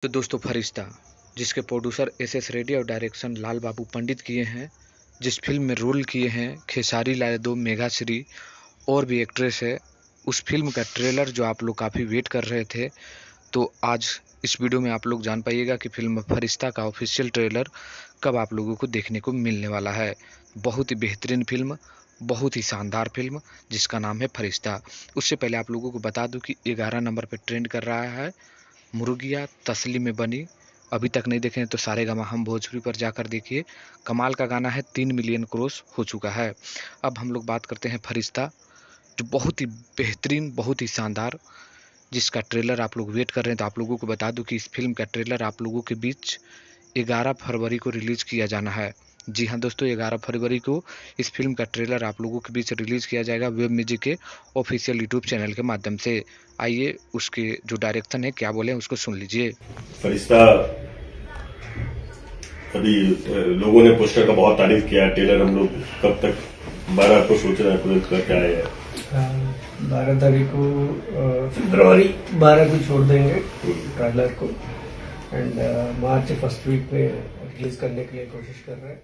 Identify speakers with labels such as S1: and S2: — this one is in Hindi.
S1: तो दोस्तों फरिश्ता, जिसके प्रोड्यूसर एस रेड्डी और डायरेक्शन लाल बाबू पंडित किए हैं, जिस फिल्म में रोल किए हैं खेसारी लाल यादव, मेघाश्री और भी एक्ट्रेस है, उस फिल्म का ट्रेलर जो आप लोग काफ़ी वेट कर रहे थे, तो आज इस वीडियो में आप लोग जान पाइएगा कि फिल्म फरिश्ता का ऑफिशियल ट्रेलर कब आप लोगों को देखने को मिलने वाला है। बहुत ही बेहतरीन फिल्म, बहुत ही शानदार फिल्म जिसका नाम है फरिश्ता। उससे पहले आप लोगों को बता दूं कि 11 नंबर पर ट्रेंड कर रहा है मुर्गिया तसली में बनी। अभी तक नहीं देखे हैं तो सारेगामा हम भोजपुरी पर जाकर देखिए। कमाल का गाना है, 3 मिलियन क्रॉस हो चुका है। अब हम लोग बात करते हैं फरिश्ता, जो बहुत ही बेहतरीन, बहुत ही शानदार, जिसका ट्रेलर आप लोग वेट कर रहे हैं। तो आप लोगों को बता दूं कि इस फिल्म का ट्रेलर आप लोगों के बीच 11 फरवरी को रिलीज़ किया जाना है। जी हाँ दोस्तों, 11 फरवरी को इस फिल्म का ट्रेलर आप लोगों के बीच रिलीज़ किया जाएगा वेब म्यूजिक के ऑफिशियल यूट्यूब चैनल के माध्यम से। आइए उसके जो डायरेक्शन है क्या बोले उसको सुन लीजिए।
S2: फरिश्ता अभी लोगों ने पोस्टर का बहुत तारीफ किया। ट्रेलर हम लोग कब तक 12 को सोच रहे हैं प्रोजेक्ट करके आए हैं।
S3: 12 तारीख को फरवरी 12 को छोड़ देंगे ट्रेलर को एंड मार्च फर्स्ट वीक में रिलीज करने के लिए कोशिश कर रहे हैं।